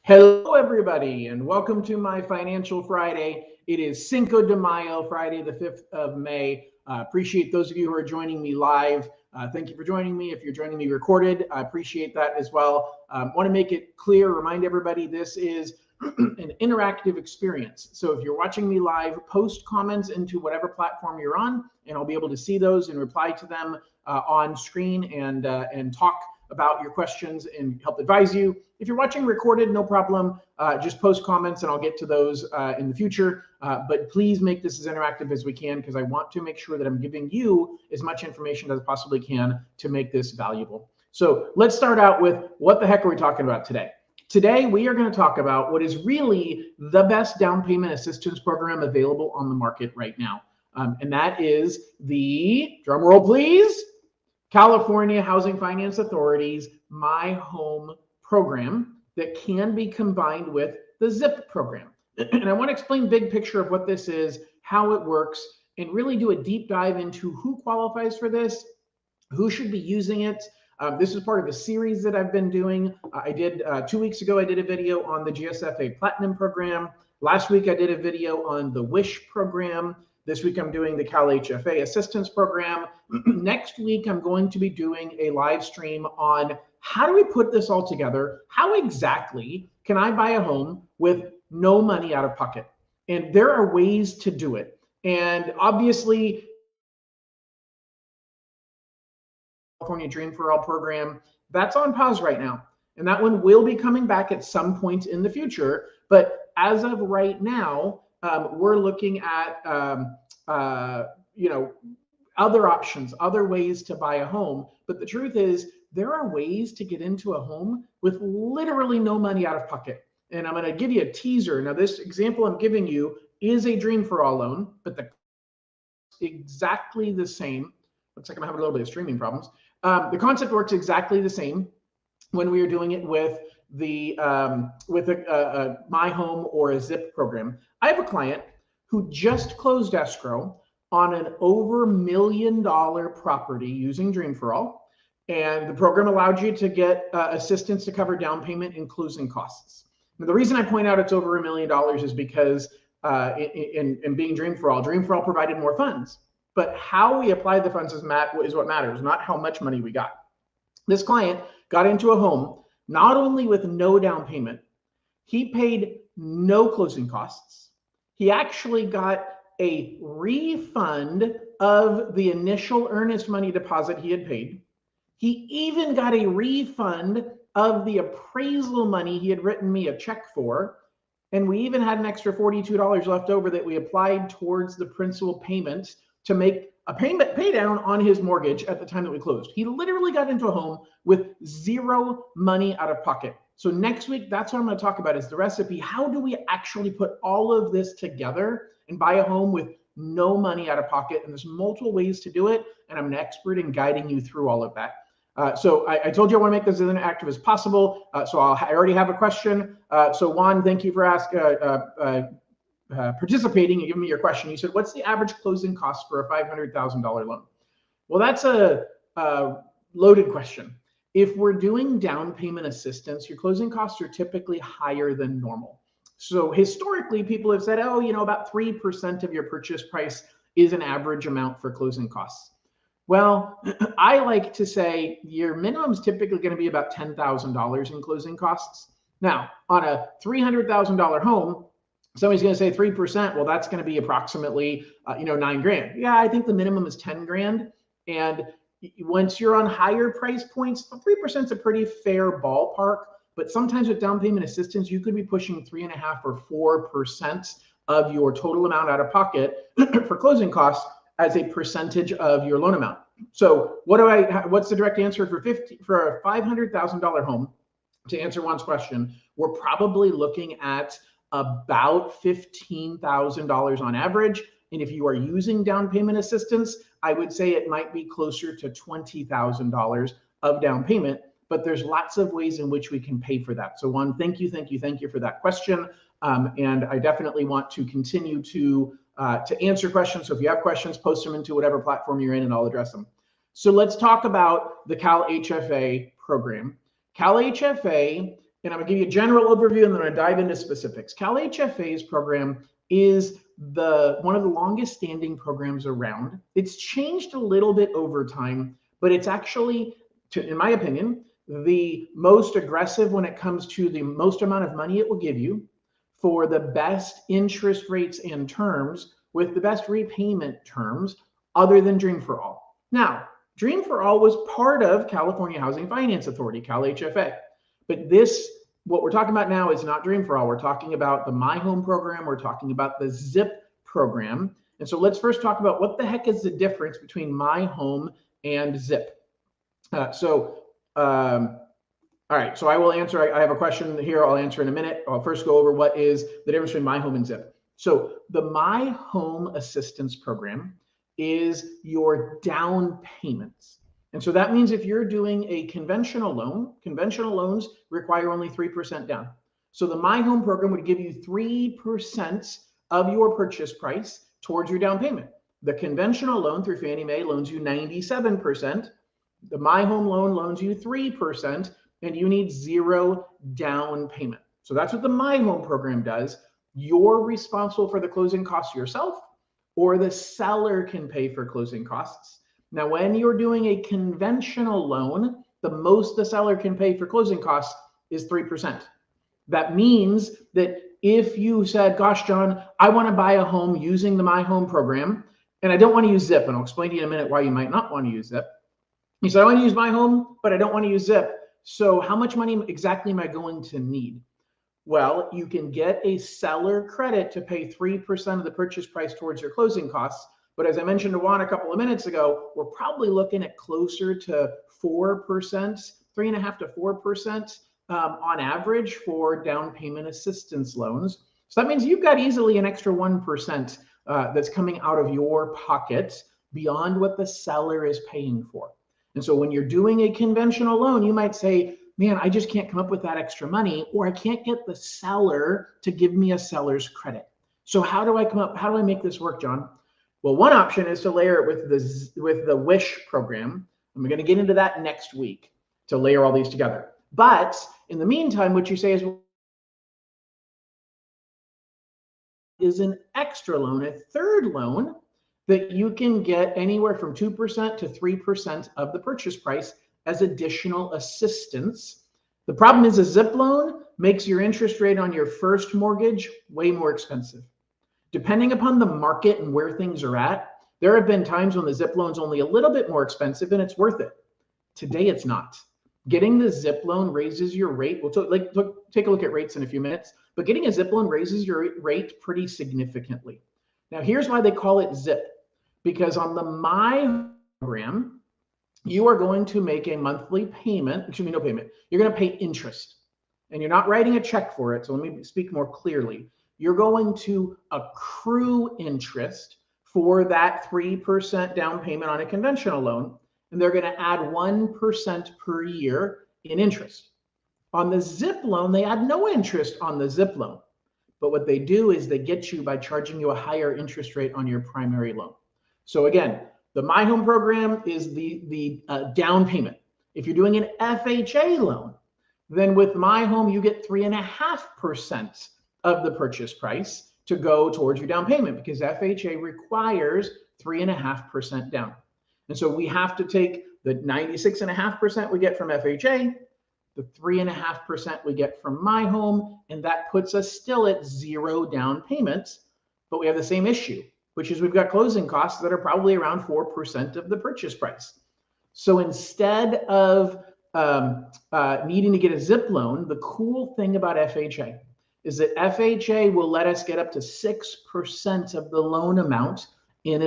Hello, everybody, and welcome to my Financial Friday. It is Cinco de Mayo, Friday, the 5th of May. Appreciate those of you who are joining me live. Thank you for joining me. If you're joining me recorded, I appreciate that as well. Want to make it clear, remind everybody this is an interactive experience. So if you're watching me live, post comments into whatever platform you're on, and I'll be able to see those and reply to them on screen and talk about your questions and help advise you. If you're watching recorded, no problem. Just post comments and I'll get to those in the future. But please make this as interactive as we can because I want to make sure that I'm giving you as much information as I possibly can to make this valuable. So let's start out with what the heck are we talking about today? Today, we are going to talk about what is really the best down payment assistance program available on the market right now. And that is the, drum roll please, California Housing Finance Authority's My Home program that can be combined with the ZIP program. And I want to explain big picture of what this is, how it works, and really do a deep dive into who qualifies for this, who should be using it. This is part of a series that I've been doing. I did 2 weeks ago, I did a video on the GSFA Platinum program. Last week, I did a video on the WISH program. This week, I'm doing the CalHFA Assistance Program. Next week, I'm going to be doing a live stream on how do we put this all together? How exactly can I buy a home with no money out of pocket? And there are ways to do it. And obviously, California Dream for All program, that's on pause right now. And that one will be coming back at some point in the future. But as of right now, we're looking at other options, other ways to buy a home. But the truth is, there are ways to get into a home with literally no money out of pocket. And I'm going to give you a teaser. Now, this example I'm giving you is a Dream for All loan, but the exactly the same. Looks like I'm having a little bit of streaming problems. The concept works exactly the same when we are doing it with the My Home or a ZIP program. I have a client who just closed escrow on an over $1 million property using Dream for All. And the program allowed you to get assistance to cover down payment and closing costs. Now, the reason I point out it's over $1 million is because in being Dream for All provided more funds. But how we apply the funds is what matters, not how much money we got. This client got into a home not only with no down payment, he paid no closing costs. He actually got a refund of the initial earnest money deposit he had paid. He even got a refund of the appraisal money he had written me a check for. And we even had an extra $42 left over that we applied towards the principal payment to make a pay down on his mortgage at the time that we closed. He literally got into a home with zero money out of pocket. So next week, that's what I'm going to talk about is the recipe. How do we actually put all of this together and buy a home with no money out of pocket? And there's multiple ways to do it. And I'm an expert in guiding you through all of that. So I told you I want to make this as interactive as possible. So I already have a question. So Juan, thank you for participating and giving me your question. You said, what's the average closing cost for a $500,000 loan? Well, that's a loaded question. If we're doing down payment assistance, your closing costs are typically higher than normal. So historically, people have said, oh, about 3% of your purchase price is an average amount for closing costs. Well, I like to say your minimum is typically going to be about $10,000 in closing costs. Now, on a $300,000 home, somebody's going to say 3%. Well, that's going to be approximately, $9,000. Yeah, I think the minimum is $10,000. And once you're on higher price points, 3% is a pretty fair ballpark. But sometimes with down payment assistance, you could be pushing 3.5% or 4% of your total amount out of pocket for closing costs as a percentage of your loan amount. So what's the direct answer for a $500,000 home? To answer Juan's question, we're probably looking at about $15,000 on average. And if you are using down payment assistance, I would say it might be closer to $20,000 of down payment, but there's lots of ways in which we can pay for that. So Juan, thank you for that question. And I definitely want to continue to answer questions. So if you have questions, post them into whatever platform you're in and I'll address them. So let's talk about the CalHFA program. CalHFA And I'm gonna give you a general overview and then I'm gonna dive into specifics. CalHFA's program is one of the longest standing programs around. It's changed a little bit over time, but it's actually, in my opinion, the most aggressive when it comes to the most amount of money it will give you for the best interest rates and terms with the best repayment terms other than Dream for All. Now, Dream for All was part of California Housing Finance Authority, CalHFA. But what we're talking about now is not Dream for All. We're talking about the My Home program. We're talking about the ZIP program. And so let's first talk about what the heck is the difference between My Home and ZIP. All right, so I will answer. I have a question here I'll answer in a minute. I'll first go over what is the difference between My Home and ZIP. So the My Home Assistance Program is your down payments. And so that means if you're doing a conventional loan, conventional loans require only 3% down. So the My Home program would give you 3% of your purchase price towards your down payment. The conventional loan through Fannie Mae loans you 97%. The My Home loan loans you 3%, and you need 0 down payment. So that's what the My Home program does. You're responsible for the closing costs yourself, or the seller can pay for closing costs. Now, when you're doing a conventional loan, the most the seller can pay for closing costs is 3%. That means that if you said, gosh, John, I want to buy a home using the My Home program, and I don't want to use ZIP, and I'll explain to you in a minute why you might not want to use ZIP. You said, I want to use My Home, but I don't want to use ZIP. So how much money exactly am I going to need? Well, you can get a seller credit to pay 3% of the purchase price towards your closing costs. But as I mentioned to Juan a couple of minutes ago, we're probably looking at closer to 4%, 3.5% to 4% on average for down payment assistance loans. So that means you've got easily an extra 1% that's coming out of your pocket beyond what the seller is paying for. And so when you're doing a conventional loan, you might say, man, I just can't come up with that extra money, or I can't get the seller to give me a seller's credit. So how do I make this work, John? Well, one option is to layer it with the WISH program. I'm going to get into that next week to layer all these together. But in the meantime, what you say is an extra loan, a third loan that you can get anywhere from 2% to 3% of the purchase price as additional assistance. The problem is a ZIP loan makes your interest rate on your first mortgage way more expensive. Depending upon the market and where things are at, there have been times when the ZIP loan's only a little bit more expensive and it's worth it. Today, it's not. Getting the ZIP loan raises your rate. We'll take a look at rates in a few minutes, but getting a ZIP loan raises your rate pretty significantly. Now, here's why they call it ZIP. Because on the My program, you are going to make a monthly payment, no payment. You're going to pay interest, and you're not writing a check for it. So let me speak more clearly. You're going to accrue interest for that 3% down payment on a conventional loan, and they're going to add 1% per year in interest. On the ZIP loan, they add no interest on the ZIP loan. But what they do is they get you by charging you a higher interest rate on your primary loan. So again, the My Home program is the down payment. If you're doing an FHA loan, then with My Home, you get 3.5% of the purchase price to go towards your down payment because FHA requires 3.5% down. And so we have to take the 96.5% we get from FHA, the 3.5% we get from My Home, and that puts us still at 0 down payments. But we have the same issue, which is we've got closing costs that are probably around 4% of the purchase price. So instead of needing to get a ZIP loan, the cool thing about FHA is that FHA will let us get up to 6% of the loan amount in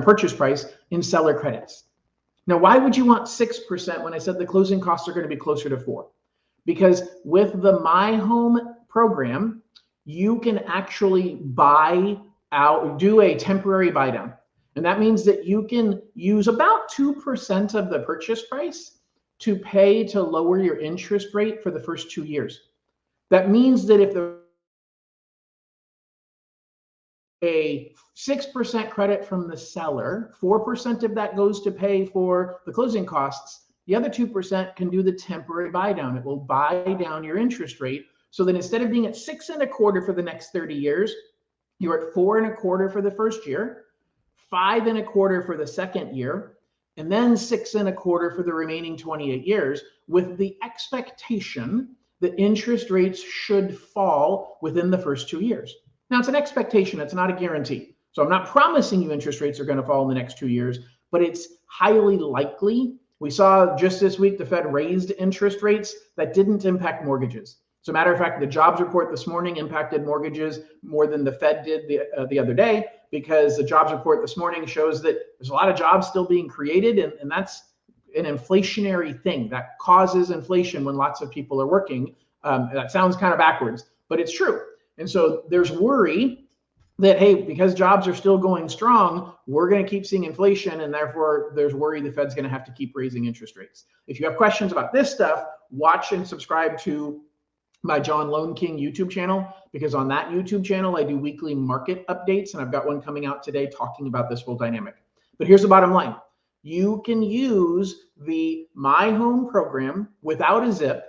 purchase price in seller credits. Now, why would you want 6% when I said the closing costs are going to be closer to 4%? Because with the My Home program, you can actually do a temporary buy down. And that means that you can use about 2% of the purchase price to pay to lower your interest rate for the first 2 years. That means that if a 6% credit from the seller, 4% of that goes to pay for the closing costs, The other 2% can do the temporary buy down. It will buy down your interest rate so that instead of being at 6.25% for the next 30 years, you're at 4.25% for the first year, 5.25% for the second year, and then 6.25% for the remaining 28 years, with the expectation that interest rates should fall within the first 2 years. Now, it's an expectation, it's not a guarantee. So I'm not promising you interest rates are going to fall in the next 2 years, but it's highly likely. We saw just this week the Fed raised interest rates. That didn't impact mortgages. As a matter of fact, the jobs report this morning impacted mortgages more than the Fed did the other day, because the jobs report this morning shows that there's a lot of jobs still being created, and that's an inflationary thing that causes inflation when lots of people are working. That sounds kind of backwards, but it's true. And so there's worry that, hey, because jobs are still going strong, we're going to keep seeing inflation, and therefore there's worry the Fed's going to have to keep raising interest rates. If you have questions about this stuff, watch and subscribe to my John Lone King YouTube channel, because on that YouTube channel, I do weekly market updates, and I've got one coming out today talking about this whole dynamic. But here's the bottom line. You can use the My Home program without a zip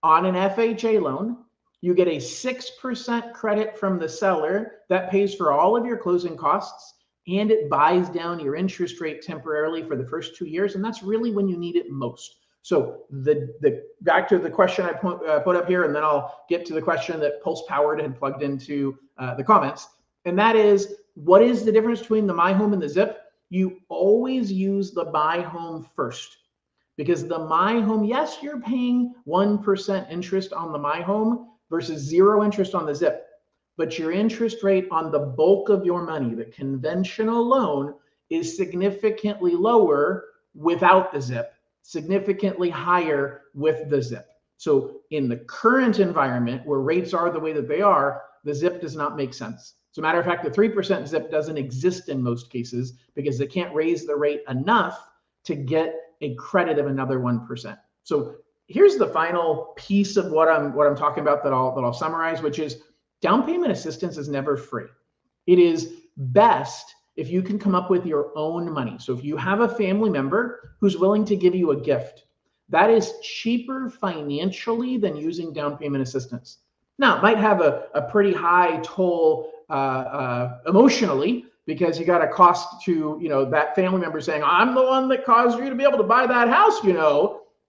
on an FHA loan. You get a 6% credit from the seller that pays for all of your closing costs, and it buys down your interest rate temporarily for the first 2 years, and that's really when you need it most. So the back to the question I put up here, and then I'll get to the question that Pulse Powered had plugged into the comments, and that is, what is the difference between the My Home and the zip? You always use the My Home first, because the My Home, yes, you're paying 1% interest on the My Home versus 0 interest on the zip, but your interest rate on the bulk of your money, the conventional loan, is significantly lower without the zip, significantly higher with the zip. So in the current environment where rates are the way that they are, the zip does not make sense. As a matter of fact, the 3% zip doesn't exist in most cases because they can't raise the rate enough to get a credit of another 1%. So here's the final piece of what I'm talking about that I'll summarize, which is down payment assistance is never free. It is best if you can come up with your own money. So if you have a family member who's willing to give you a gift, that is cheaper financially than using down payment assistance. Now, it might have a pretty high toll emotionally, because you got a cost to, that family member saying, I'm the one that caused you to be able to buy that house,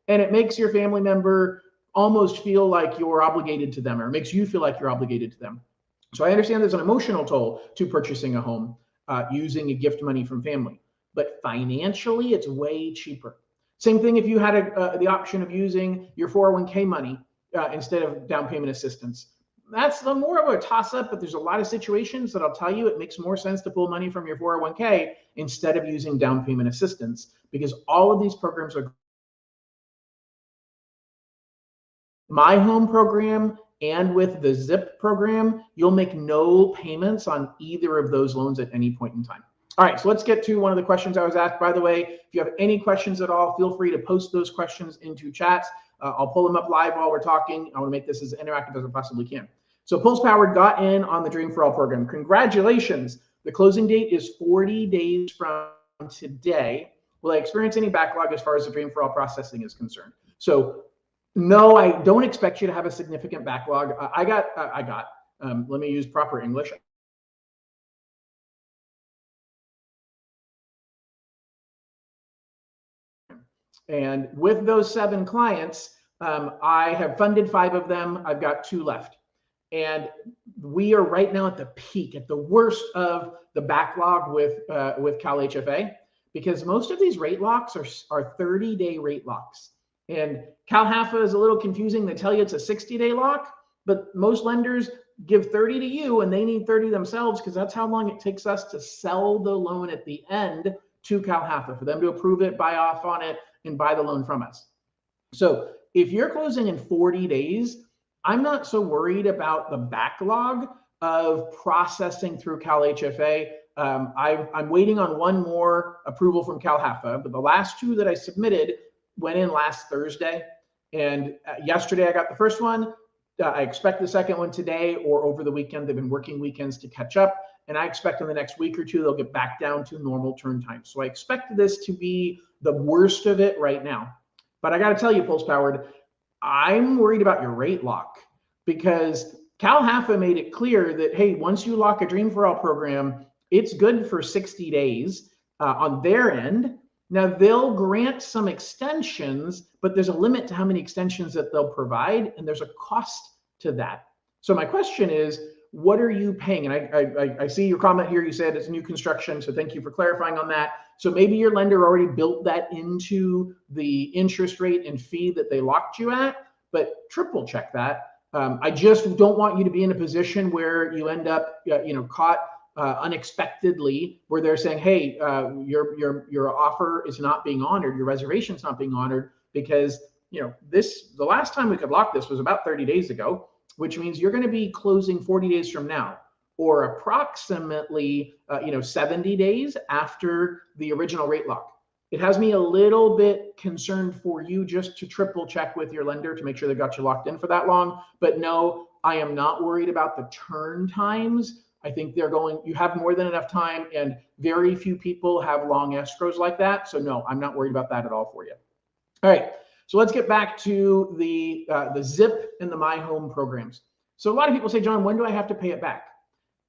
and it makes your family member almost feel like you're obligated to them, or it makes you feel like you're obligated to them. So I understand there's an emotional toll to purchasing a home using a gift money from family, but financially it's way cheaper. Same thing if you had the option of using your 401k money instead of down payment assistance. That's more of a toss-up, but there's a lot of situations that I'll tell you it makes more sense to pull money from your 401k instead of using down payment assistance, because all of these programs are My Home program, and with the ZIP program, you'll make no payments on either of those loans at any point in time. All right, so let's get to one of the questions I was asked. By the way, if you have any questions at all, feel free to post those questions into chats. I'll pull them up live while we're talking. I want to make this as interactive as I possibly can. So Pulse Powered got in on the Dream for All program. Congratulations. The closing date is 40 days from today. Will I experience any backlog as far as the Dream for All processing is concerned? So no, I don't expect you to have a significant backlog. Let me use proper English. And with those 7 clients, I have funded 5 of them. I've got 2 left. And we are right now at the peak, at the worst of the backlog with CalHFA, because most of these rate locks are 30-day rate locks. And CalHFA is a little confusing. They tell you it's a 60-day lock, but most lenders give 30 to you and they need 30 themselves, because that's how long it takes us to sell the loan at the end to CalHFA, for them to approve it, buy off on it, and buy the loan from us. So if you're closing in 40 days, I'm not so worried about the backlog of processing through CalHFA. I'm waiting on one more approval from CalHFA, but the last 2 that I submitted went in last Thursday, and yesterday I got the first one. I expect the second one today or over the weekend. They've been working weekends to catch up, and I expect in the next week or 2 they'll get back down to normal turn times. So I expect this to be the worst of it right now. But I got to tell you, Pulse Powered, I'm worried about your rate lock, because CalHFA made it clear that, hey, once you lock a Dream for All program, it's good for 60 days on their end. Now, they'll grant some extensions, but there's a limit to how many extensions that they'll provide, and there's a cost to that. So my question is, what are you paying? And I see your comment here. You said it's new construction, so thank you for clarifying on that. So maybe your lender already built that into the interest rate and fee that they locked you at, but triple check that. I just don't want you to be in a position where you end up, caught unexpectedly, where they're saying, hey, your offer is not being honored, your reservation is not being honored, because the last time we could lock this was about 30 days ago, which means you're going to be closing 40 days from now, or approximately 70 days after the original rate lock. It has me a little bit concerned for you, just to triple check with your lender to make sure they got you locked in for that long. But no, I am not worried about the turn times. I think you have more than enough time, and very few people have long escrows like that. So no, I'm not worried about that at all for you. All right, so let's get back to the ZIP and the My Home programs. So a lot of people say, John, when do I have to pay it back?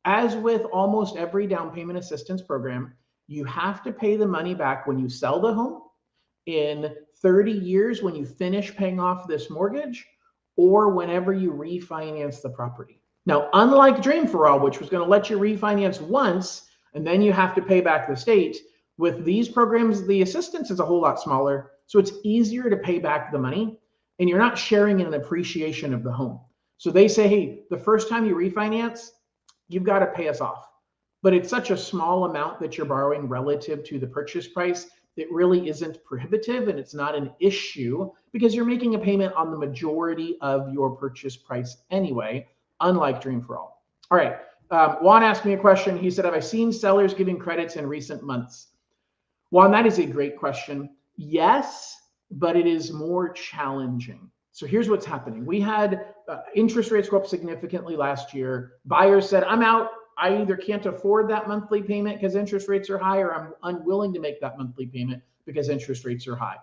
As with almost every down payment assistance program, you have to pay the money back when you sell the home, in 30 years when you finish paying off this mortgage, or whenever you refinance the property. Now, unlike Dream for All, which was going to let you refinance once and then you have to pay back the state, with these programs, the assistance is a whole lot smaller. So it's easier to pay back the money, and you're not sharing in an appreciation of the home. So they say, hey, the first time you refinance, you've got to pay us off. But it's such a small amount that you're borrowing relative to the purchase price, it really isn't prohibitive, and it's not an issue, because you're making a payment on the majority of your purchase price anyway, unlike Dream for All. All right, Juan asked me a question. He said, have I seen sellers giving credits in recent months? Juan, that is a great question. Yes, but it is more challenging. So here's what's happening. We had interest rates go up significantly last year. Buyers said, I'm out. I either can't afford that monthly payment because interest rates are high, or I'm unwilling to make that monthly payment because interest rates are high.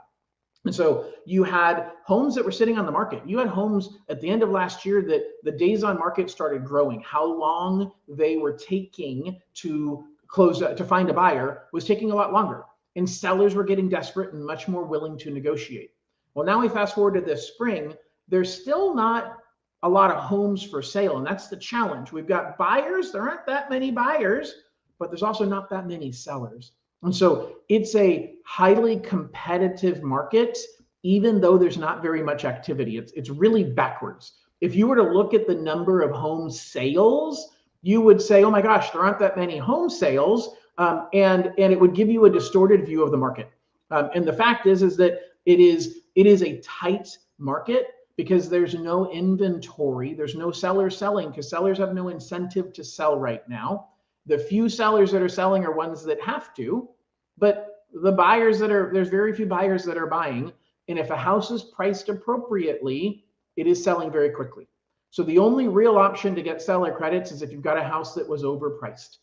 And so you had homes that were sitting on the market. You had homes at the end of last year that the days on market started growing. How long they were taking to close, to find a buyer, was taking a lot longer. And sellers were getting desperate and much more willing to negotiate. Well, now we fast forward to this spring, there's still not a lot of homes for sale. And that's the challenge. We've got buyers, there aren't that many buyers, but there's also not that many sellers. And so it's a highly competitive market, even though there's not very much activity. It's really backwards. If you were to look at the number of home sales, you would say, oh my gosh, there aren't that many home sales. And it would give you a distorted view of the market. And the fact is that it is a tight market, because there's no inventory. There's no sellers selling, because sellers have no incentive to sell right now. The few sellers that are selling are ones that have to, but the buyers there's very few buyers that are buying. And if a house is priced appropriately, it is selling very quickly. So the only real option to get seller credits is if you've got a house that was overpriced.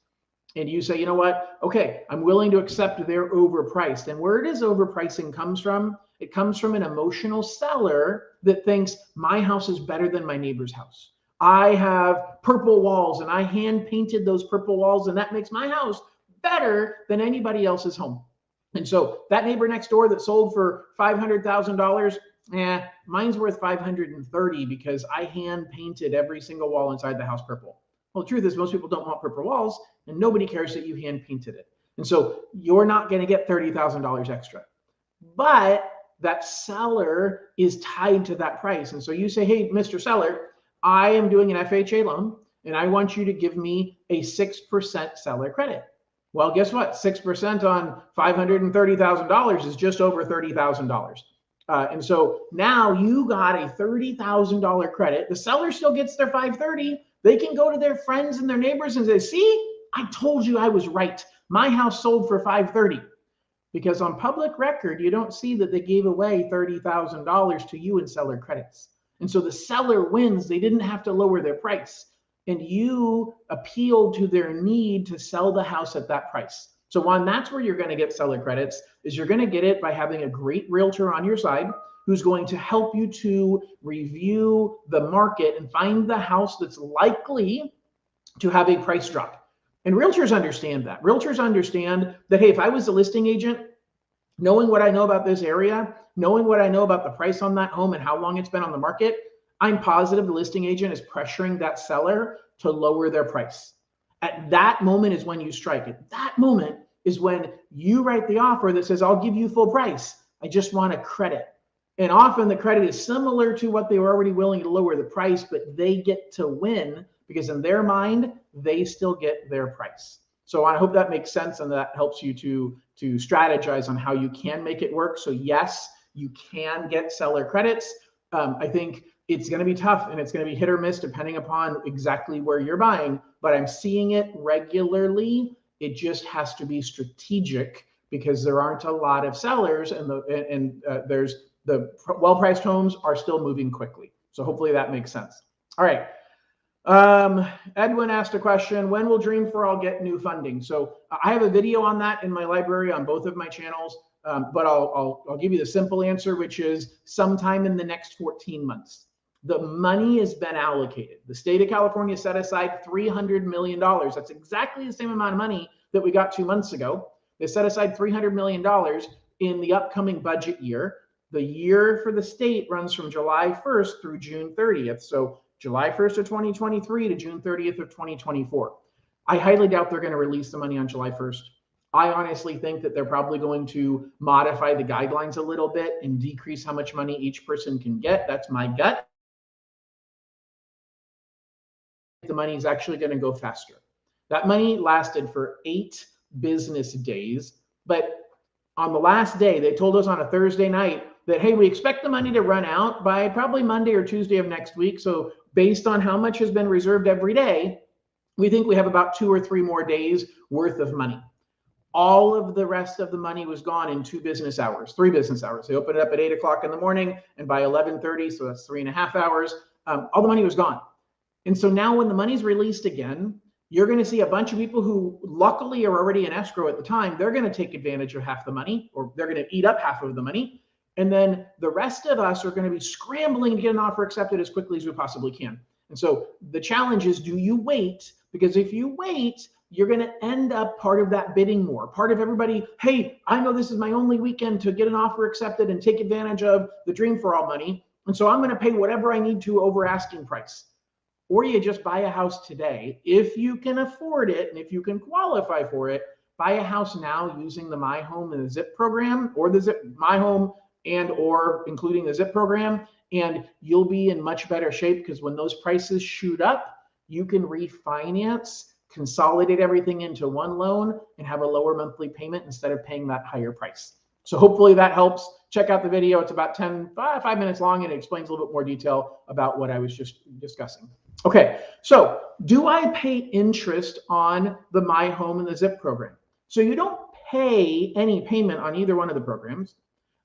And you say, you know what? Okay, I'm willing to accept they're overpriced. And where it is overpricing comes from, it comes from an emotional seller that thinks my house is better than my neighbor's house. I have purple walls and I hand painted those purple walls, and that makes my house better than anybody else's home. And so that neighbor next door that sold for $500,000, mine's worth $530 because I hand painted every single wall inside the house purple. Well, the truth is most people don't want purple walls, and nobody cares that you hand painted it. And so you're not going to get $30,000 extra. But that seller is tied to that price. And so you say, hey, Mr. Seller, I am doing an FHA loan, and I want you to give me a 6% seller credit. Well, guess what? 6% on $530,000 is just over $30,000. And so now you got a $30,000 credit. The seller still gets their $530,000. They can go to their friends and their neighbors and say, see, I told you I was right. My house sold for $530,000. Because on public record, you don't see that they gave away $30,000 to you in seller credits. And so the seller wins. They didn't have to lower their price. And you appealed to their need to sell the house at that price. So Juan, that's where you're going to get seller credits, is you're going to get it by having a great realtor on your side who's going to help you to review the market and find the house that's likely to have a price drop. And realtors understand that. Realtors understand that, hey, if I was a listing agent, knowing what I know about this area, knowing what I know about the price on that home and how long it's been on the market, I'm positive the listing agent is pressuring that seller to lower their price. At that moment is when you strike. At that moment is when you write the offer that says, I'll give you full price. I just want a credit. And often the credit is similar to what they were already willing to lower the price, but they get to win because in their mind, they still get their price. So I hope that makes sense and that helps you to strategize on how you can make it work. So yes, you can get seller credits. I think it's going to be tough and it's going to be hit or miss depending upon exactly where you're buying, but I'm seeing it regularly. It just has to be strategic because there aren't a lot of sellers and there's the well-priced homes are still moving quickly. So hopefully that makes sense. All right. Edwin asked a question, when will Dream for All get new funding? So I have a video on that in my library on both of my channels, but I'll give you the simple answer, which is sometime in the next 14 months. The money has been allocated. The state of California set aside $300 million. That's exactly the same amount of money that we got 2 months ago. They set aside $300 million in the upcoming budget year. The year for the state runs from July 1st through June 30th. So July 1st of 2023 to June 30th of 2024. I highly doubt they're going to release the money on July 1st. I honestly think that they're probably going to modify the guidelines a little bit and decrease how much money each person can get. That's my gut. The money is actually going to go faster. That money lasted for 8 business days, but on the last day, they told us on a Thursday night that, hey, we expect the money to run out by probably Monday or Tuesday of next week. So based on how much has been reserved every day, we think we have about 2 or 3 more days worth of money. All of the rest of the money was gone in 2 business hours, 3 business hours. They opened it up at 8 o'clock in the morning, and by 11:30, so that's 3.5 hours, all the money was gone. And so now when the money's released again, you're going to see a bunch of people who luckily are already in escrow at the time. They're going to take advantage of half the money, or they're going to eat up half of the money. And then the rest of us are going to be scrambling to get an offer accepted as quickly as we possibly can. And so the challenge is, do you wait? Because if you wait, you're going to end up part of that bidding war. Part of everybody, hey, I know this is my only weekend to get an offer accepted and take advantage of the Dream for All money. And so I'm going to pay whatever I need to over asking price. Or you just buy a house today. If you can afford it and if you can qualify for it, buy a house now using the My Home and the ZIP program, or the ZIP My Home and or including the ZIP program, and you'll be in much better shape because when those prices shoot up, you can refinance, consolidate everything into one loan, and have a lower monthly payment instead of paying that higher price. So hopefully that helps. Check out the video. It's about 5 minutes long, and it explains a little bit more detail about what I was just discussing. Okay, so do I pay interest on the My Home and the ZIP program? So you don't pay any payment on either one of the programs.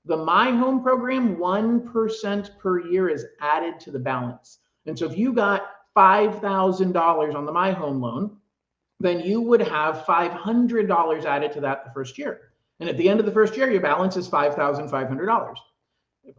The My Home program, 1% per year is added to the balance. And so if you got $5,000 on the My Home loan, then you would have $500 added to that the first year. And at the end of the first year, your balance is $5,500,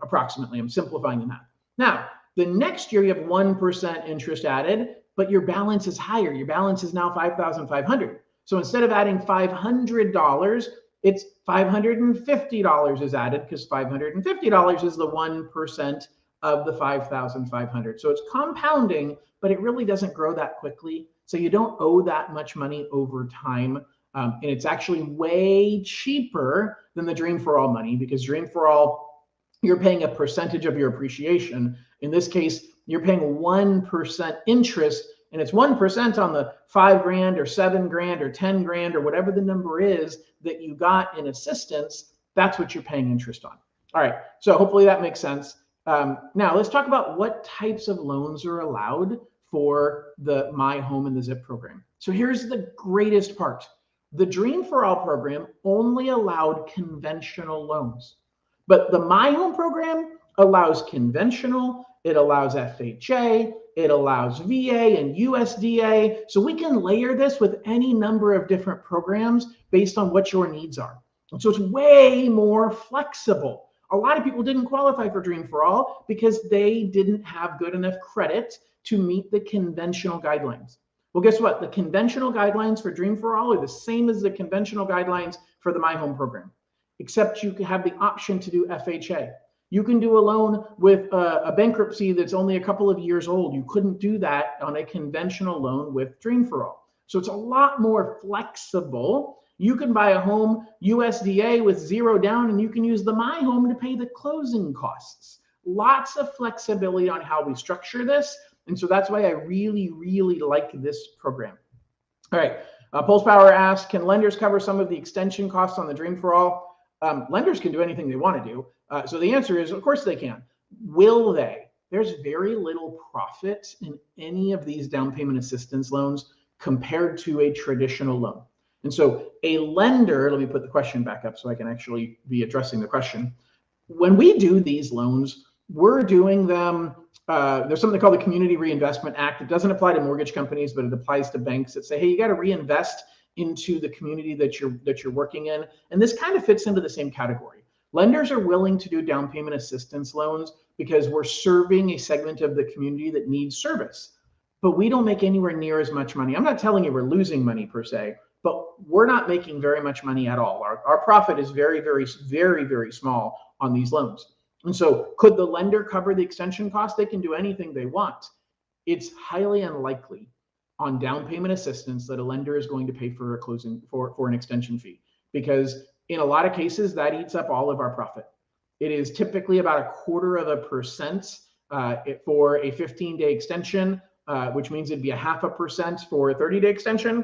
approximately. I'm simplifying the math. Now, the next year, you have 1% interest added, but your balance is higher. Your balance is now $5,500. So instead of adding $500, it's $550 is added because $550 is the 1% of the $5,500. So it's compounding, but it really doesn't grow that quickly. So you don't owe that much money over time. And it's actually way cheaper than the Dream for All money, because Dream for All, you're paying a percentage of your appreciation. In this case, you're paying 1% interest, and it's 1% on the $5,000 or $7,000 or $10,000 or whatever the number is that you got in assistance. That's what you're paying interest on. All right, so hopefully that makes sense. Now let's talk about what types of loans are allowed for the My Home and the ZIP program. So here's the greatest part. The Dream for All program only allowed conventional loans, but the My Home program allows conventional, it allows FHA, it allows VA and USDA. So we can layer this with any number of different programs based on what your needs are. And so it's way more flexible. A lot of people didn't qualify for Dream for All because they didn't have good enough credit to meet the conventional guidelines. Well, guess what? The conventional guidelines for Dream for All are the same as the conventional guidelines for the My Home program, except you can have the option to do FHA. You can do a loan with a bankruptcy that's only a couple of years old. You couldn't do that on a conventional loan with Dream for All. So it's a lot more flexible. You can buy a home USDA with 0 down, and you can use the My Home to pay the closing costs. Lots of flexibility on how we structure this. And so that's why I really, really like this program. All right. Pulse Power asks, can lenders cover some of the extension costs on the Dream for All? Lenders can do anything they want to do. So the answer is, of course they can. Will they? There's very little profit in any of these down payment assistance loans compared to a traditional loan. And so a lender, let me put the question back up so I can actually be addressing the question. When we do these loans, we're doing them, there's something called the Community Reinvestment Act. It doesn't apply to mortgage companies, but it applies to banks that say, hey, you got to reinvest into the community that you're working in. And this kind of fits into the same category. Lenders are willing to do down payment assistance loans because we're serving a segment of the community that needs service. But we don't make anywhere near as much money. I'm not telling you we're losing money per se, but we're not making very much money at all. Our profit is very, very, very, very small on these loans. And so could the lender cover the extension cost? They can do anything they want. It's highly unlikely on down payment assistance that a lender is going to pay for a closing for an extension fee, because in a lot of cases that eats up all of our profit. It is typically about 0.25% for a 15-day extension, which means it'd be 0.5% for a 30-day extension.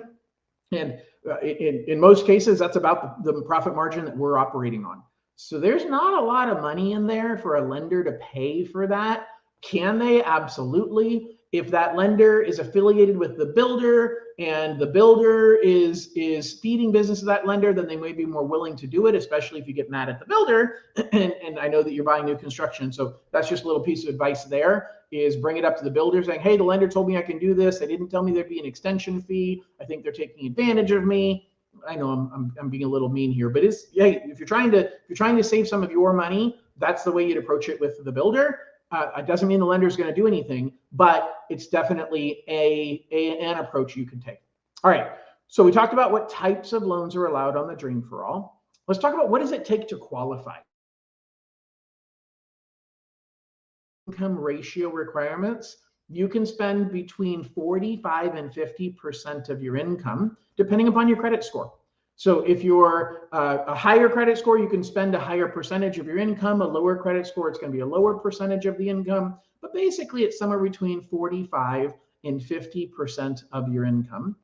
And in most cases, that's about the profit margin that we're operating on. So there's not a lot of money in there for a lender to pay for that. Can they? Absolutely. If that lender is affiliated with the builder and the builder is feeding business to that lender, then they may be more willing to do it, especially if you get mad at the builder. And I know that you're buying new construction. So that's just a little piece of advice there, is bring it up to the builder saying, hey, the lender told me I can do this. They didn't tell me there'd be an extension fee. I think they're taking advantage of me. I know I'm being a little mean here, but hey, if you're trying to save some of your money, that's the way you'd approach it with the builder. It doesn't mean the lender is going to do anything, but it's definitely an approach you can take. All right. So we talked about what types of loans are allowed on the Dream for All. Let's talk about what does it take to qualify. Income ratio requirements. You can spend between 45 and 50% of your income, depending upon your credit score. So if you're a higher credit score, you can spend a higher percentage of your income. A lower credit score, it's going to be a lower percentage of the income. But basically, it's somewhere between 45 and 50% of your income.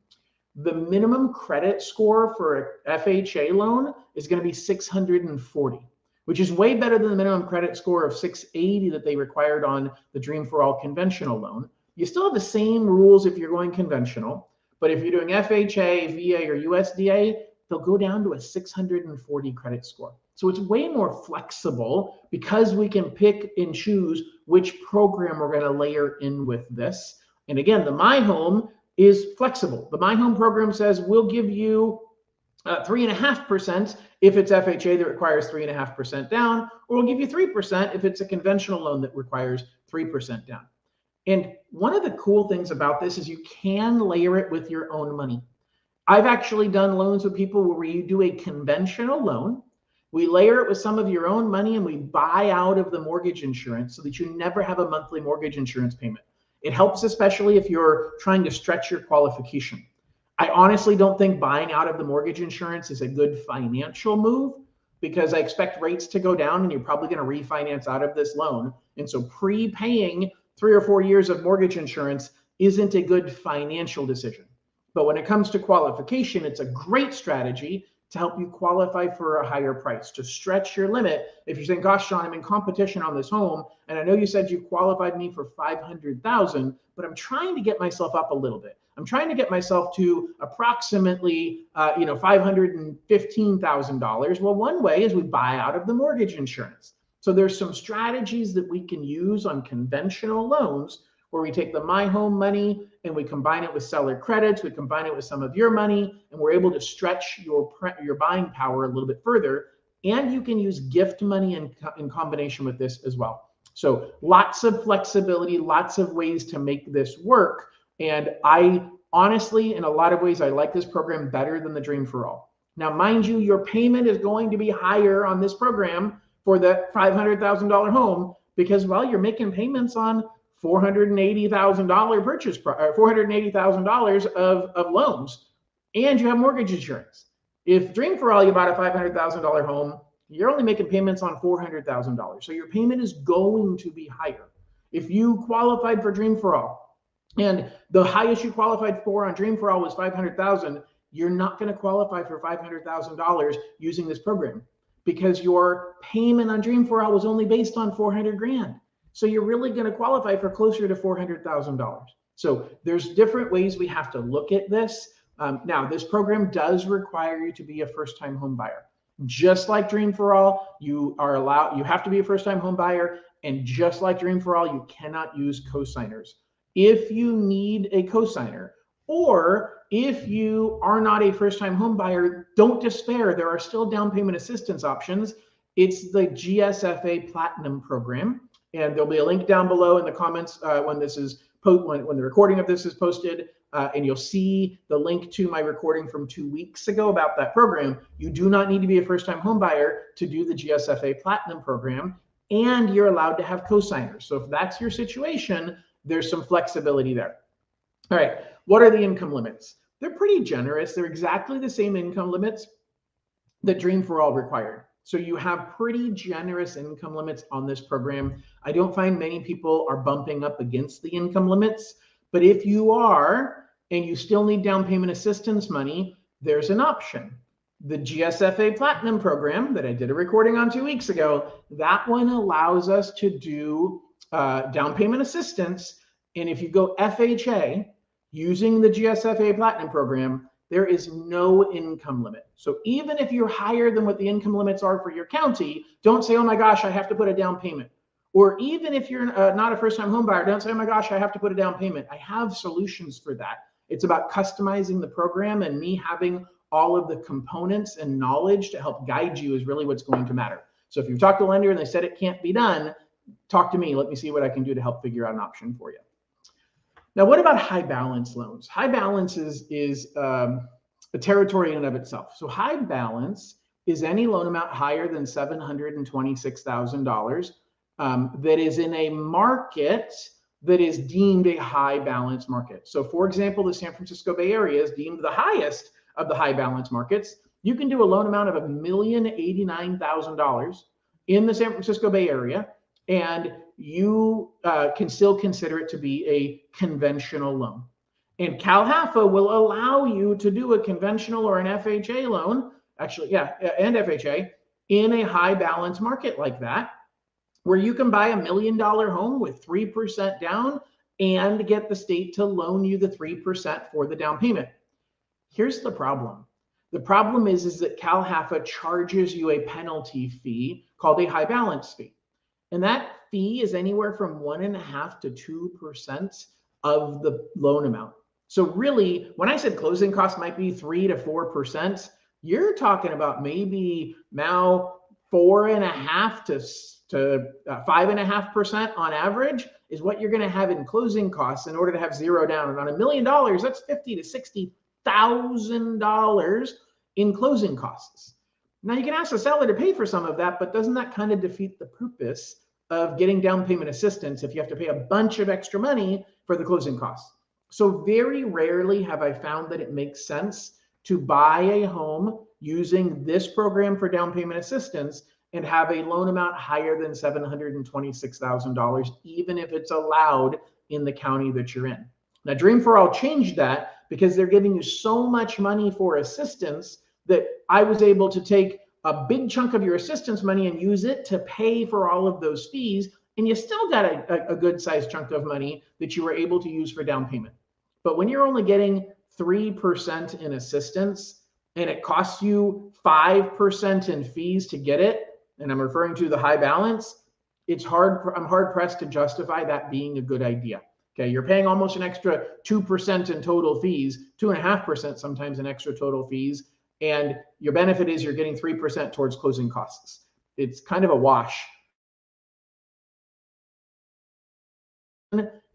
The minimum credit score for an FHA loan is going to be 640, which is way better than the minimum credit score of 680 that they required on the Dream for All conventional loan. You still have the same rules if you're going conventional, but if you're doing FHA, VA, or USDA, they'll go down to a 640 credit score. So it's way more flexible because we can pick and choose which program we're going to layer in with this. And again, the My Home is flexible. The My Home program says we'll give you 3.5% if it's FHA that requires 3.5% down, or we'll give you 3% if it's a conventional loan that requires 3% down. And one of the cool things about this is you can layer it with your own money. I've actually done loans with people where you do a conventional loan, we layer it with some of your own money, and we buy out of the mortgage insurance so that you never have a monthly mortgage insurance payment. It helps especially if you're trying to stretch your qualification. I honestly don't think buying out of the mortgage insurance is a good financial move, because I expect rates to go down and you're probably going to refinance out of this loan. And so prepaying 3 or 4 years of mortgage insurance isn't a good financial decision. But when it comes to qualification, it's a great strategy to help you qualify for a higher price, to stretch your limit. If you're saying, gosh, Sean, I'm in competition on this home, and I know you said you qualified me for $500,000, but I'm trying to get myself up a little bit. I'm trying to get myself to approximately, $515,000. Well, one way is we buy out of the mortgage insurance. So there's some strategies that we can use on conventional loans where we take the My Home money and we combine it with seller credits, we combine it with some of your money, and we're able to stretch your buying power a little bit further. and you can use gift money in combination with this as well. So lots of flexibility, lots of ways to make this work. And I honestly, in a lot of ways, I like this program better than the Dream for All. Now, mind you, your payment is going to be higher on this program for that $500,000 home because, well, you're making payments on $480,000 purchase, $480,000 of loans, and you have mortgage insurance. If Dream for All, you bought a $500,000 home, you're only making payments on $400,000. So your payment is going to be higher. If you qualified for Dream for All, and the highest you qualified for on Dream for All was $500,000, you're not going to qualify for $500,000 using this program because your payment on Dream for All was only based on 400 grand. So you're really going to qualify for closer to $400,000. So there's different ways we have to look at this. Now, this program does require you to be a first-time home buyer. Just like Dream for All, you have to be a first-time home buyer, and just like Dream for All, you cannot use cosigners. If you need a cosigner, or if you are not a first-time home buyer, don't despair. There are still down payment assistance options. It's the GSFA Platinum program, and there'll be a link down below in the comments when the recording of this is posted. And you'll see the link to my recording from 2 weeks ago about that program. You do not need to be a first-time home buyer to do the GSFA Platinum program, and you're allowed to have cosigners. So if that's your situation, there's some flexibility there. All right, what are the income limits? They're pretty generous. They're exactly the same income limits that Dream for All required. So you have pretty generous income limits on this program. I don't find many people are bumping up against the income limits, but if you are, and you still need down payment assistance money, there's an option. The GSFA Platinum program that I did a recording on 2 weeks ago, that one allows us to do down payment assistance. And if you go FHA using the GSFA Platinum program, there is no income limit. So even if you're higher than what the income limits are for your county, don't say, oh my gosh, I have to put a down payment. Or even if you're not a first-time home buyer, don't say, oh my gosh, I have to put a down payment. I have solutions for that. It's about customizing the program, and me having all of the components and knowledge to help guide you is really what's going to matter. So if you've talked to a lender and they said it can't be done, talk to me. Let me see what I can do to help figure out an option for you. Now, what about high balance loans? High balance is a territory in and of itself. So high balance is any loan amount higher than $726,000 that is in a market that is deemed a high balance market. So for example, the San Francisco Bay Area is deemed the highest of the high balance markets. You can do a loan amount of $1,089,000 in the San Francisco Bay Area, and you can still consider it to be a conventional loan. And CalHFA will allow you to do a conventional or an FHA loan, actually, yeah, and FHA in a high balance market like that, where you can buy $1 million home with 3% down and get the state to loan you the 3% for the down payment. Here's the problem. The problem is that CalHFA charges you a penalty fee called a high balance fee. And that fee is anywhere from 1.5% to 2% of the loan amount. So really, when I said closing costs might be 3 to 4%, you're talking about maybe now 4.5% to 5.5% on average is what you're going to have in closing costs in order to have zero down. And on $1 million, that's $50,000 to $60,000 in closing costs. Now you can ask the seller to pay for some of that, but doesn't that kind of defeat the purpose of getting down payment assistance if you have to pay a bunch of extra money for the closing costs? So very rarely have I found that it makes sense to buy a home using this program for down payment assistance and have a loan amount higher than $726,000, even if it's allowed in the county that you're in. Now, Dream for All changed that because they're giving you so much money for assistance that I was able to take a big chunk of your assistance money and use it to pay for all of those fees, and you still got a good sized chunk of money that you were able to use for down payment. But when you're only getting 3% in assistance and it costs you 5% in fees to get it, and I'm referring to the high balance, I'm hard pressed to justify that being a good idea. Okay, you're paying almost an extra 2% in total fees, 2.5% sometimes in extra total fees, and your benefit is you're getting 3% towards closing costs. It's kind of a wash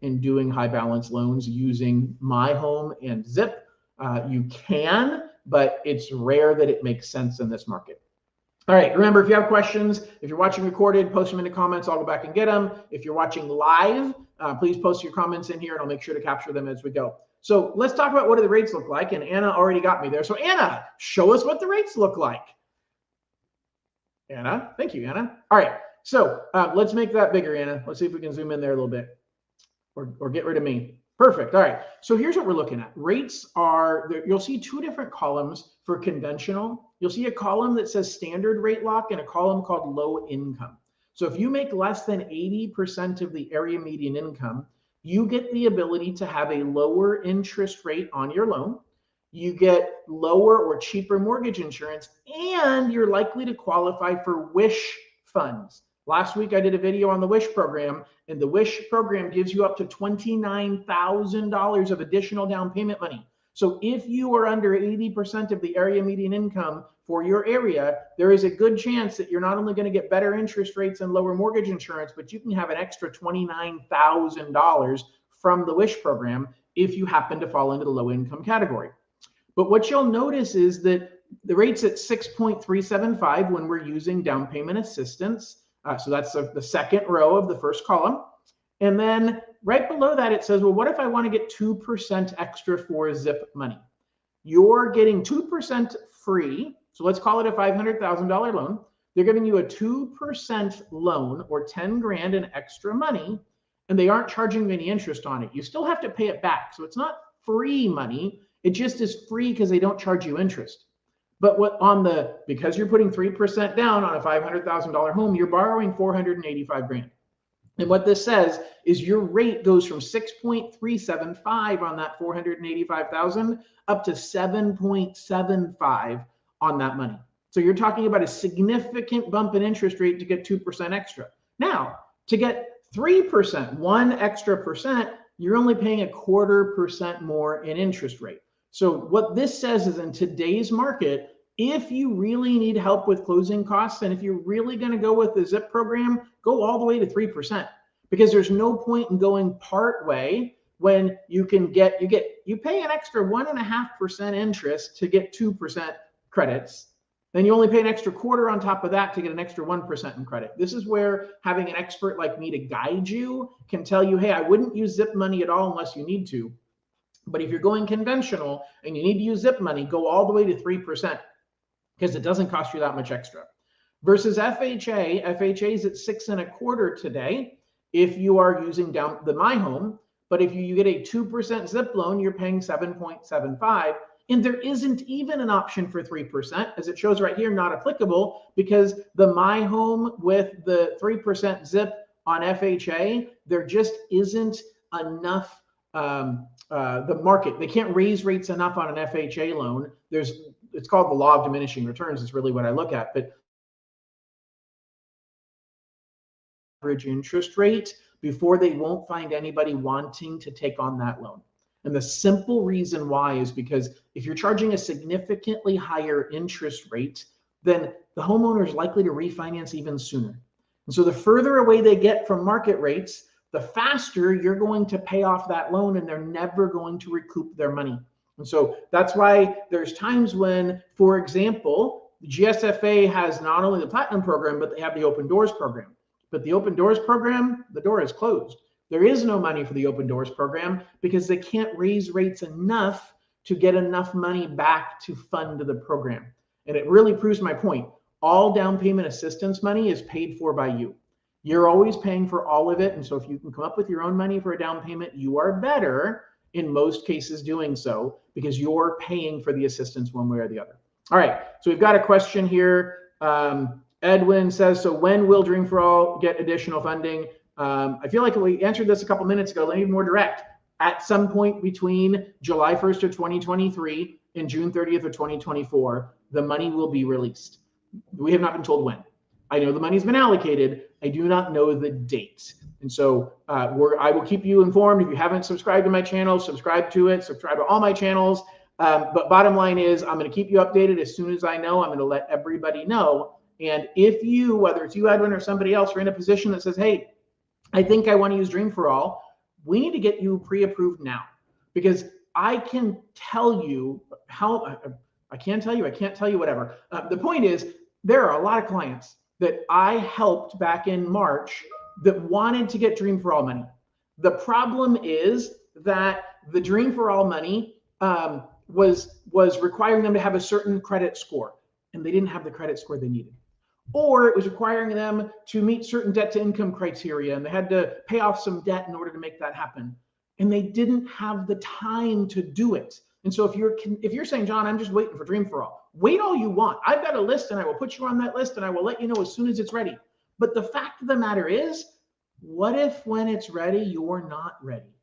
in doing high balance loans using My Home and Zip. You can, but it's rare that it makes sense in this market. All right, remember, if you have questions, if you're watching recorded, post them in the comments. I'll go back and get them. If you're watching live, please post your comments in here and I'll make sure to capture them as we go. So let's talk about what do the rates look like. And Anna already got me there. So Anna, show us what the rates look like. Anna, thank you, Anna. All right, so let's make that bigger, Anna. Let's see if we can zoom in there a little bit or get rid of me. Perfect. All right. So here's what we're looking at. Rates are, you'll see two different columns for conventional. You'll see a column that says standard rate lock and a column called low income. So if you make less than 80% of the area median income, you get the ability to have a lower interest rate on your loan. You get lower or cheaper mortgage insurance, and you're likely to qualify for WISH funds. Last week, I did a video on the WISH program, and the WISH program gives you up to $29,000 of additional down payment money. So if you are under 80% of the area median income for your area, there is a good chance that you're not only going to get better interest rates and lower mortgage insurance, but you can have an extra $29,000 from the WISH program if you happen to fall into the low income category. But what you'll notice is that the rate's at 6.375 when we're using down payment assistance. So that's the second row of the first column. And then right below that, it says, well, what if I want to get 2% extra for Zip money? You're getting 2% free. So let's call it a $500,000 loan. They're giving you a 2% loan or 10 grand in extra money, and they aren't charging you any interest on it. You still have to pay it back. So it's not free money. It just is free because they don't charge you interest. But because you're putting 3% down on a $500,000 home, you're borrowing $485 grand. And what this says is your rate goes from 6.375 on that $485,000 up to 7.75 on that money. So you're talking about a significant bump in interest rate to get 2% extra. Now, to get 3%, 1 extra percent, you're only paying 1/4% more in interest rate. So what this says is in today's market, if you really need help with closing costs, and if you're really going to go with the Zip program, go all the way to 3%, because there's no point in going part way when you can you pay an extra 1.5% interest to get 2% credits. Then you only pay an extra 1/4 on top of that to get an extra 1% in credit. This is where having an expert like me to guide you can tell you, hey, I wouldn't use Zip money at all unless you need to. But if you're going conventional and you need to use Zip money, go all the way to 3%. Because it doesn't cost you that much extra. Versus FHA, FHA is at 6.25 today if you are using down the My Home, but if you get a 2% Zip loan, you're paying 7.75, and there isn't even an option for 3%, as it shows right here, not applicable, because the My Home with the 3% Zip on FHA, there just isn't enough, the market, they can't raise rates enough on an FHA loan. It's called the law of diminishing returns is really what I look at, but average interest rate before they won't find anybody wanting to take on that loan. And the simple reason why is because if you're charging a significantly higher interest rate, then the homeowner is likely to refinance even sooner. And so the further away they get from market rates, the faster you're going to pay off that loan, and they're never going to recoup their money. And so that's why there's times when, for example, the GSFA has not only the Platinum program, but they have the Open Doors program. But the Open Doors program, the door is closed. There is no money for the Open Doors program because they can't raise rates enough to get enough money back to fund the program. And it really proves my point. All down payment assistance money is paid for by you. You're always paying for all of it. And so if you can come up with your own money for a down payment, you are better in most cases doing so because you're paying for the assistance one way or the other. All right, so we've got a question here. Edwin says, so when will Dream for All get additional funding? I feel like we answered this a couple minutes ago. Let me be more direct. At some point between July 1st of 2023 and June 30th of 2024, the money will be released. We have not been told when. I know the money's been allocated. I do not know the date. And so I will keep you informed. If you haven't subscribed to my channel, subscribe to it, subscribe to all my channels. But bottom line is, I'm going to keep you updated as soon as I know. I'm going to let everybody know. And if you, whether it's you, Edwin, or somebody else, are in a position that says, hey, I think I want to use Dream for All, we need to get you pre-approved now, because I can tell you how, I can't tell you, whatever. The point is, there are a lot of clients that I helped back in March that wanted to get Dream for All money. The problem is that the Dream for All money was requiring them to have a certain credit score, and they didn't have the credit score they needed. Or it was requiring them to meet certain debt to income criteria, and they had to pay off some debt in order to make that happen. And they didn't have the time to do it. And so if you're saying, John, I'm just waiting for Dream for All, wait all you want. I've got a list and I will put you on that list and I will let you know as soon as it's ready. But the fact of the matter is, what if when it's ready, you're not ready?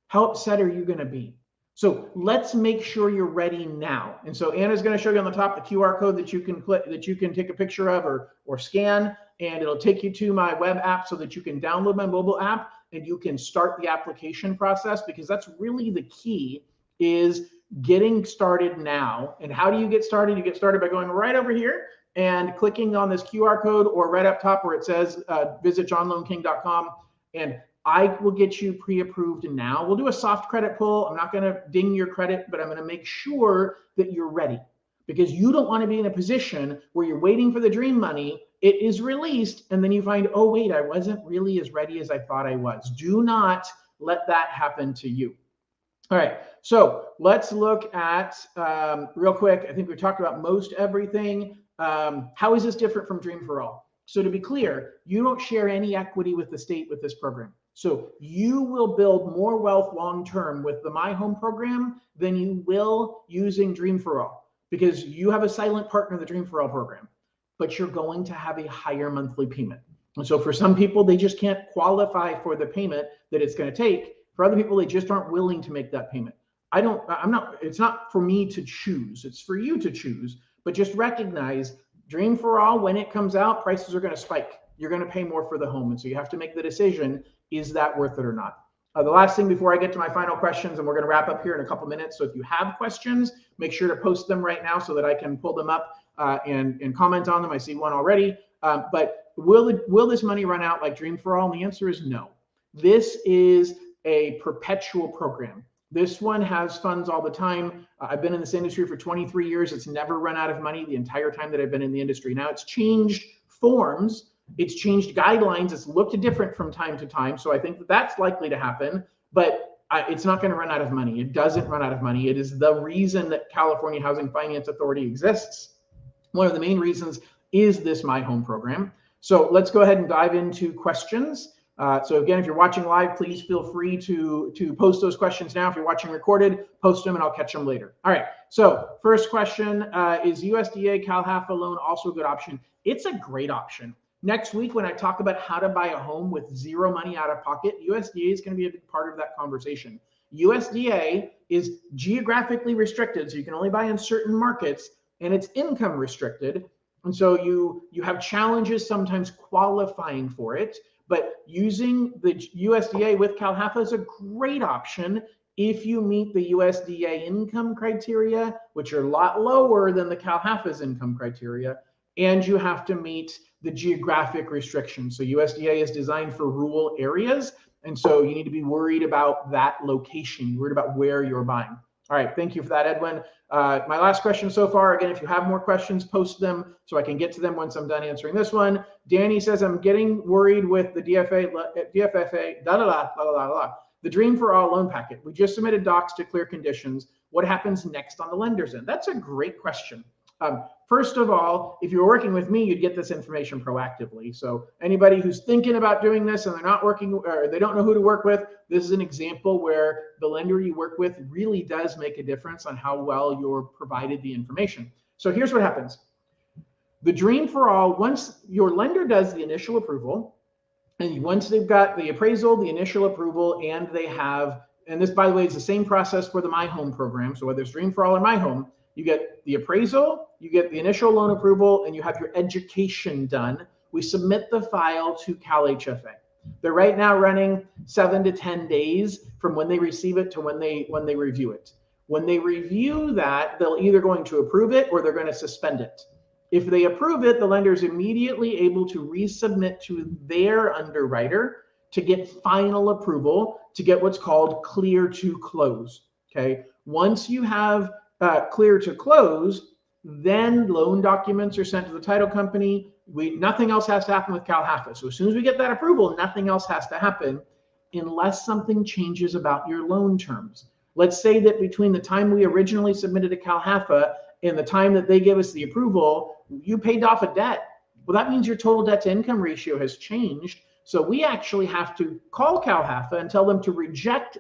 How upset are you going to be? So let's make sure you're ready now. And so Anna's going to show you on the top the QR code that you can click, that you can take a picture of or scan, and it'll take you to my web app so that you can download my mobile app and you can start the application process, because that's really the key, is getting started now. And how do you get started? You get started by going right over here and clicking on this QR code, or right up top where it says visit johnloneking.com, and I will get you pre-approved now. We'll do a soft credit pull. I'm not going to ding your credit, but I'm going to make sure that you're ready, because you don't want to be in a position where you're waiting for the Dream money, it is released, and then you find, oh, wait, I wasn't really as ready as I thought I was. Do not let that happen to you. All right, so let's look at, real quick, I think we talked about most everything. How is this different from Dream for All? So to be clear, you don't share any equity with the state with this program. So you will build more wealth long-term with the My Home program than you will using Dream for All, because you have a silent partner in the Dream for All program, but you're going to have a higher monthly payment. And so for some people, they just can't qualify for the payment that it's going to take. For other people, they just aren't willing to make that payment. It's not for me to choose. It's for you to choose, but just recognize Dream for All, when it comes out, prices are going to spike. You're going to pay more for the home. And so you have to make the decision, is that worth it or not? The last thing before I get to my final questions, and we're going to wrap up here in a couple minutes. So if you have questions, make sure to post them right now so that I can pull them up and comment on them. I see one already. But will this money run out like Dream for All? And the answer is no. This is a perpetual program. This one has funds all the time. I've been in this industry for 23 years. It's never run out of money the entire time that I've been in the industry. Now it's changed forms. It's changed guidelines. It's looked different from time to time. So I think that that's likely to happen, but it's not going to run out of money. It doesn't run out of money. It is the reason that California Housing Finance Authority exists. One of the main reasons is this My Home program. So let's go ahead and dive into questions. So again, if you're watching live, please feel free to post those questions now. If you're watching recorded, post them and I'll catch them later. All right, so first question, is USDA CalHFA loan also a good option? It's a great option. Next week, when I talk about how to buy a home with zero money out of pocket, USDA is going to be a big part of that conversation. USDA is geographically restricted, so you can only buy in certain markets, and it's income restricted. And so you have challenges sometimes qualifying for it. But using the USDA with CalHFA is a great option if you meet the USDA income criteria, which are a lot lower than the CalHFA's income criteria, and you have to meet the geographic restrictions. So USDA is designed for rural areas, and so you need to be worried about that location. You're worried about where you're buying. All right, thank you for that, Edwin. My last question so far, again, if you have more questions, post them so I can get to them once I'm done answering this one. Danny says, I'm getting worried with the DFFA, the Dream for All loan packet. We just submitted docs to clear conditions. What happens next on the lender's end? That's a great question. First of all, if you're working with me, you'd get this information proactively. So anybody who's thinking about doing this and they're not working, or they don't know who to work with, this is an example where the lender you work with really does make a difference on how well you're provided the information. So here's what happens. The Dream for All, once your lender does the initial approval, and once they've got the appraisal, the initial approval, and they have, and this, by the way, is the same process for the My Home program. So whether it's Dream for All or My Home, you get the appraisal, you get the initial loan approval, and you have your education done. We submit the file to CalHFA. They're right now running 7 to 10 days from when they receive it to when they review it. When they review that, they're either going to approve it or they're going to suspend it. If they approve it, the lender is immediately able to resubmit to their underwriter to get final approval, to get what's called clear to close. Okay. Once you have clear to close, then loan documents are sent to the title company. Nothing else has to happen with CalHFA. So as soon as we get that approval, nothing else has to happen unless something changes about your loan terms. Let's say that between the time we originally submitted to CalHFA and the time that they give us the approval, you paid off a debt. Well, that means your total debt to income ratio has changed. So we actually have to call CalHFA and tell them to reject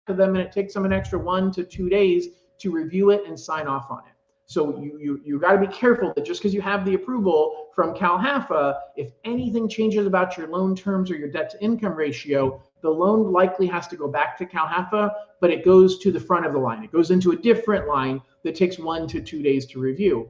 them, and it takes them an extra 1 to 2 days to review it and sign off on it. So you got to be careful that just because you have the approval from CalHFA, if anything changes about your loan terms or your debt to income ratio, the loan likely has to go back to CalHFA, but it goes to the front of the line. It goes into a different line that takes 1 to 2 days to review.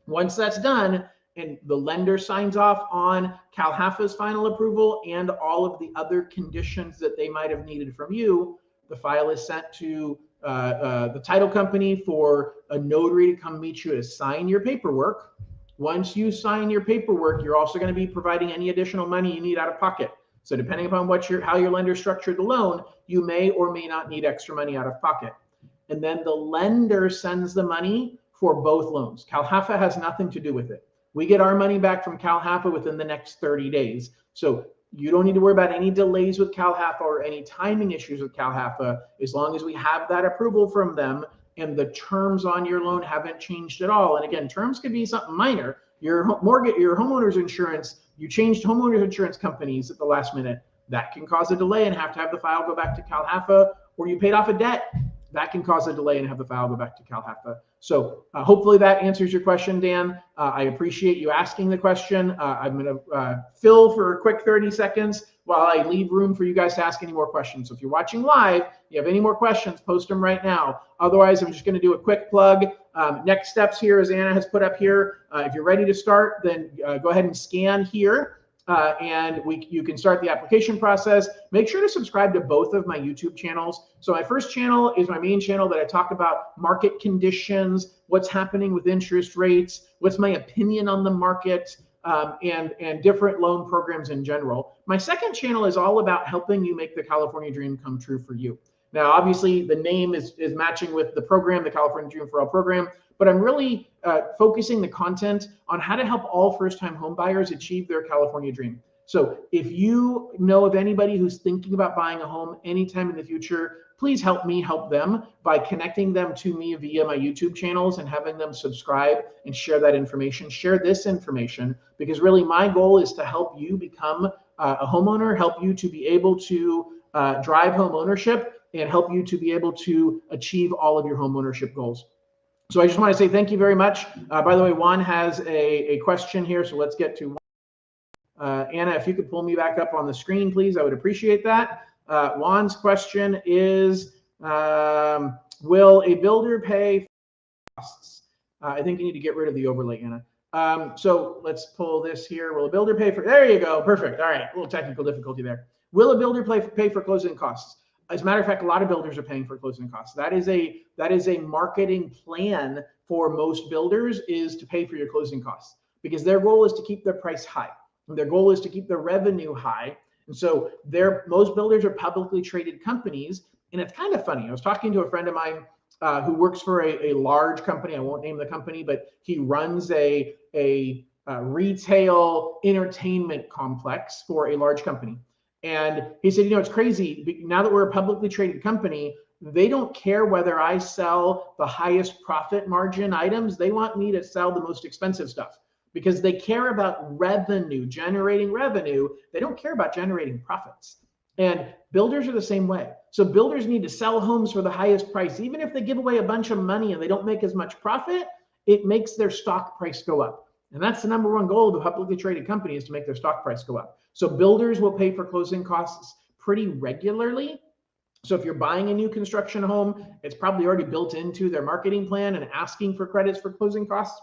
Once that's done, and the lender signs off on CalHFA's final approval and all of the other conditions that they might have needed from you, the file is sent to the title company for a notary to come meet you to sign your paperwork. Once you sign your paperwork, you're also going to be providing any additional money you need out of pocket. So depending upon how your lender structured the loan, you may or may not need extra money out of pocket. And then the lender sends the money for both loans. CalHFA has nothing to do with it. We get our money back from CalHFA within the next 30 days. So you don't need to worry about any delays with CalHFA or any timing issues with CalHFA, as long as we have that approval from them and the terms on your loan haven't changed at all. And again, terms could be something minor. Your mortgage, your homeowner's insurance, you changed homeowner's insurance companies at the last minute. That can cause a delay and have to have the file go back to CalHFA, or you paid off a debt. That can cause a delay and have the file go back to CalHFA. So hopefully that answers your question, Dan. I appreciate you asking the question. I'm going to fill for a quick 30 seconds while I leave room for you guys to ask any more questions. So if you're watching live, you have any more questions, post them right now. Otherwise, I'm just going to do a quick plug. Next steps here, as Anna has put up here. If you're ready to start, then go ahead and scan here. And you can start the application process. Make sure to subscribe to both of my YouTube channels. So my first channel is my main channel that I talk about market conditions, what's happening with interest rates, what's my opinion on the market, and different loan programs in general. My second channel is all about helping you make the California dream come true for you. Now, obviously, the name is matching with the program, the California Dream for All program, but I'm really focusing the content on how to help all first-time home buyers achieve their California dream. So if you know of anybody who's thinking about buying a home anytime in the future, please help me help them by connecting them to me via my YouTube channels and having them subscribe and share that information, share this information, because really my goal is to help you become a homeowner, help you to be able to drive home ownership, and help you to be able to achieve all of your home ownership goals. So I just want to say thank you very much. By the way, Juan has a question here, so let's get to Juan. Anna, if you could pull me back up on the screen, please, I would appreciate that. Juan's question is, will a builder pay for costs? I think you need to get rid of the overlay, Anna. So let's pull this here. Will a builder pay for, there you go, perfect. All right, a little technical difficulty there. Will a builder pay for closing costs? As a matter of fact, a lot of builders are paying for closing costs. That is a marketing plan for most builders, is to pay for your closing costs, because their goal is to keep their price high. And their goal is to keep their revenue high. And so most builders are publicly traded companies. And it's kind of funny. I was talking to a friend of mine who works for a large company. I won't name the company, but he runs a retail entertainment complex for a large company. And he said, it's crazy. Now that we're a publicly traded company, they don't care whether I sell the highest profit margin items. They want me to sell the most expensive stuff, because they care about revenue, generating revenue. They don't care about generating profits. And builders are the same way. So builders need to sell homes for the highest price. Even if they give away a bunch of money and they don't make as much profit, it makes their stock price go up. And that's the number one goal of a publicly traded company, is to make their stock price go up. So builders will pay for closing costs pretty regularly. So if you're buying a new construction home, it's probably already built into their marketing plan and asking for credits for closing costs.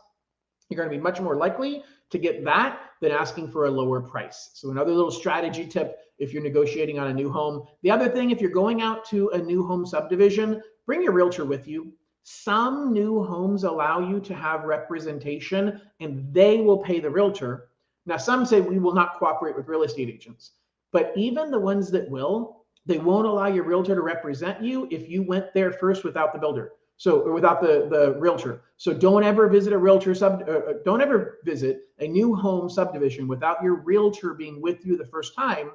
you're going to be much more likely to get that than asking for a lower price. So another little strategy tip if you're negotiating on a new home. The other thing, if you're going out to a new home subdivision, bring your realtor with you. Some new homes allow you to have representation and they will pay the realtor. Now, some say we will not cooperate with real estate agents, but even the ones that will, they won't allow your realtor to represent you if you went there first without the builder. So, or without the realtor. So don't ever visit a realtor don't ever visit a new home subdivision without your realtor being with you the first time.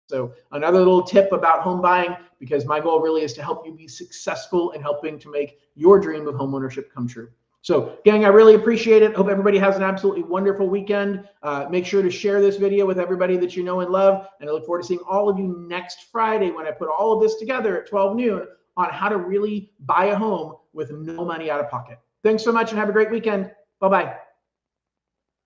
So another little tip about home buying, because my goal really is to help you be successful in helping to make your dream of homeownership come true. So gang, I really appreciate it. Hope everybody has an absolutely wonderful weekend. Make sure to share this video with everybody that you know and love. And I look forward to seeing all of you next Friday when I put all of this together at 12 noon on how to really buy a home with no money out of pocket. Thanks so much and have a great weekend. Bye-bye.